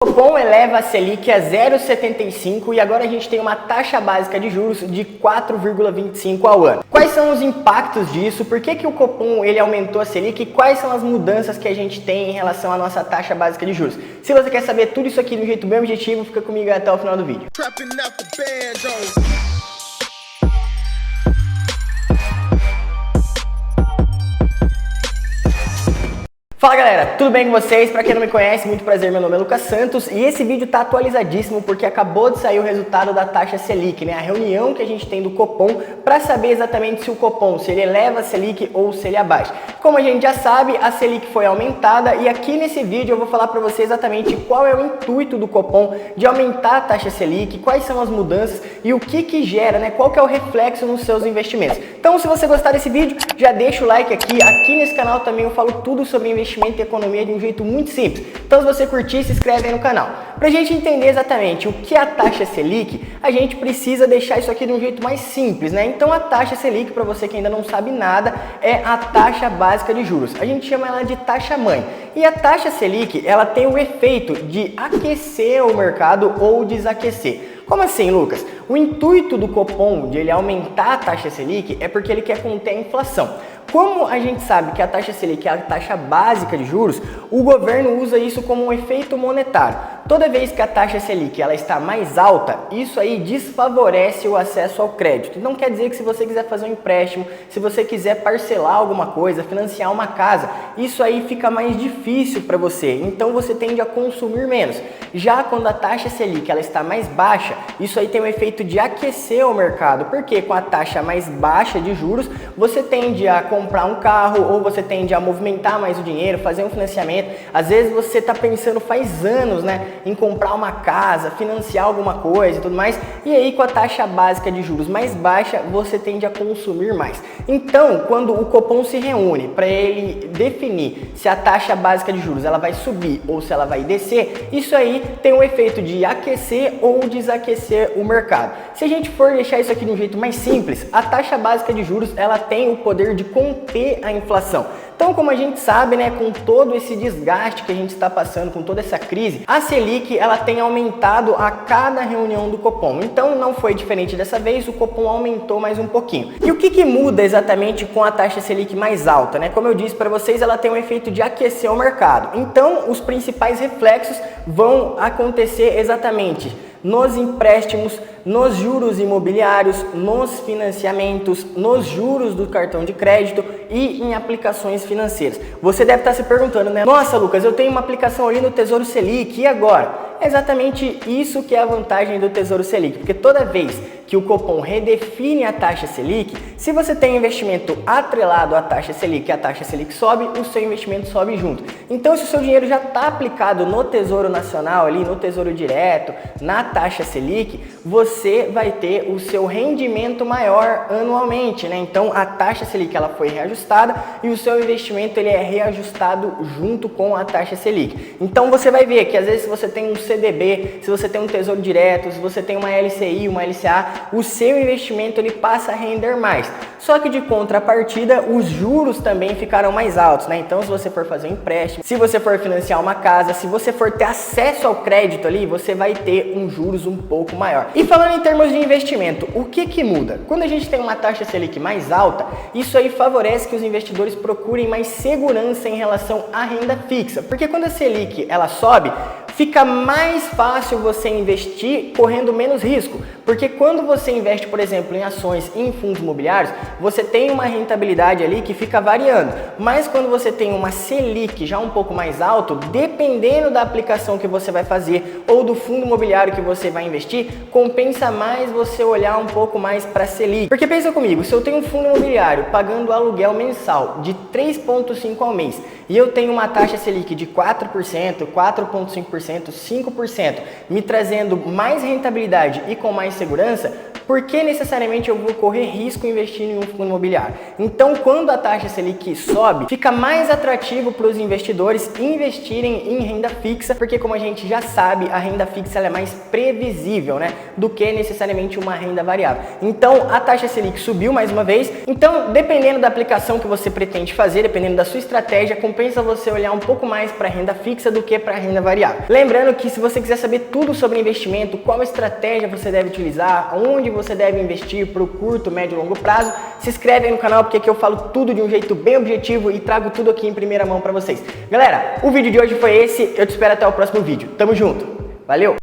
O Copom eleva a Selic a 0,75 e agora a gente tem uma taxa básica de juros de 4,25 ao ano. Quais são os impactos disso? Por que o Copom ele aumentou a Selic e quais são as mudanças que a gente tem em relação à nossa taxa básica de juros? Se você quer saber tudo isso aqui de um jeito bem objetivo, fica comigo até o final do vídeo. Fala galera, tudo bem com vocês? Pra quem não me conhece, muito prazer, meu nome é Lucas Santos e esse vídeo tá atualizadíssimo porque acabou de sair o resultado da taxa Selic, né? A reunião que a gente tem do Copom para saber exatamente se o Copom, se ele eleva a Selic ou se ele abaixa. Como a gente já sabe, a Selic foi aumentada e aqui nesse vídeo eu vou falar para você exatamente qual é o intuito do Copom de aumentar a taxa Selic, quais são as mudanças e o que gera, né? Qual que é o reflexo nos seus investimentos. Então, se você gostar desse vídeo, já deixa o like aqui. Aqui nesse canal também eu falo tudo sobre investimento e economia de um jeito muito simples. Então, se você curtir, se inscreve aí no canal. Para a gente entender exatamente o que é a taxa Selic, a gente precisa deixar isso aqui de um jeito mais simples, né? Então, a taxa Selic, para você que ainda não sabe nada, é a taxa básica de juros. A gente chama ela de taxa mãe. E a taxa Selic, ela tem o efeito de aquecer o mercado ou desaquecer. Como assim, Lucas? O intuito do Copom de ele aumentar a taxa Selic é porque ele quer conter a inflação. Como a gente sabe que a taxa Selic é a taxa básica de juros, o governo usa isso como um efeito monetário. Toda vez que a taxa Selic ela está mais alta, isso aí desfavorece o acesso ao crédito. Então quer dizer que se você quiser fazer um empréstimo, se você quiser parcelar alguma coisa, financiar uma casa, isso aí fica mais difícil para você. Então você tende a consumir menos. Já quando a taxa Selic ela está mais baixa, isso aí tem o efeito de aquecer o mercado, porque com a taxa mais baixa de juros, você tende a comprar um carro ou você tende a movimentar mais o dinheiro, fazer um financiamento. Às vezes você está pensando faz anos, né, em comprar uma casa, financiar alguma coisa e tudo mais, e aí com a taxa básica de juros mais baixa, você tende a consumir mais. Então, quando o Copom se reúne para ele definir se a taxa básica de juros ela vai subir ou se ela vai descer, isso aí tem um efeito de aquecer ou desaquecer o mercado. Se a gente for deixar isso aqui de um jeito mais simples, a taxa básica de juros ela tem o poder de conter a inflação. Então, como a gente sabe, né, com todo esse desgaste que a gente está passando, com toda essa crise, a Selic ela tem aumentado a cada reunião do Copom. Então, não foi diferente dessa vez, o Copom aumentou mais um pouquinho. E o que muda exatamente com a taxa Selic mais alta, né? Como eu disse para vocês, ela tem um efeito de aquecer o mercado. Então, os principais reflexos vão acontecer exatamente nos empréstimos, nos juros imobiliários, nos financiamentos, nos juros do cartão de crédito e em aplicações financeiras. Você deve estar se perguntando, né? Nossa, Lucas, eu tenho uma aplicação ali no Tesouro Selic, e agora? É exatamente isso que é a vantagem do Tesouro Selic, porque toda vez que o Copom redefine a taxa Selic, se você tem investimento atrelado à taxa Selic e a taxa Selic sobe, o seu investimento sobe junto. Então, se o seu dinheiro já está aplicado no Tesouro Nacional, ali no Tesouro Direto, na taxa Selic, você vai ter o seu rendimento maior anualmente, né? Então, a taxa Selic ela foi reajustada e o seu investimento ele é reajustado junto com a taxa Selic. Então, você vai ver que às vezes se você tem um CDB, se você tem um Tesouro Direto, se você tem uma LCI, uma LCA, o seu investimento ele passa a render mais. Só que de contrapartida, os juros também ficaram mais altos, né? Então, se você for fazer um empréstimo, se você for financiar uma casa, se você for ter acesso ao crédito ali, você vai ter um juros um pouco maior. E falando em termos de investimento, o que muda? Quando a gente tem uma taxa Selic mais alta, isso aí favorece que os investidores procurem mais segurança em relação à renda fixa. Porque quando a Selic ela sobe, fica mais fácil você investir correndo menos risco, porque quando você investe, por exemplo, em ações e em fundos imobiliários, você tem uma rentabilidade ali que fica variando, mas quando você tem uma Selic já um pouco mais alto, dependendo da aplicação que você vai fazer ou do fundo imobiliário que você vai investir, compensa mais você olhar um pouco mais para a Selic. Porque pensa comigo, se eu tenho um fundo imobiliário pagando aluguel mensal de 3,5% ao mês e eu tenho uma taxa Selic de 4%, 4,5%, 5%, me trazendo mais rentabilidade e com mais segurança, por que necessariamente eu vou correr risco investindo em um fundo imobiliário? Então, quando a taxa Selic sobe, fica mais atrativo para os investidores investirem em renda fixa, porque como a gente já sabe, a renda fixa ela é mais previsível, né, do que necessariamente uma renda variável. Então, a taxa Selic subiu mais uma vez. Então, dependendo da aplicação que você pretende fazer, dependendo da sua estratégia, compensa você olhar um pouco mais para a renda fixa do que para a renda variável. Lembrando que se você quiser saber tudo sobre investimento, qual estratégia você deve utilizar, onde você deve investir para o curto, médio e longo prazo, se inscreve aí no canal, porque aqui eu falo tudo de um jeito bem objetivo e trago tudo aqui em primeira mão para vocês. Galera, o vídeo de hoje foi esse, eu te espero até o próximo vídeo. Tamo junto, valeu!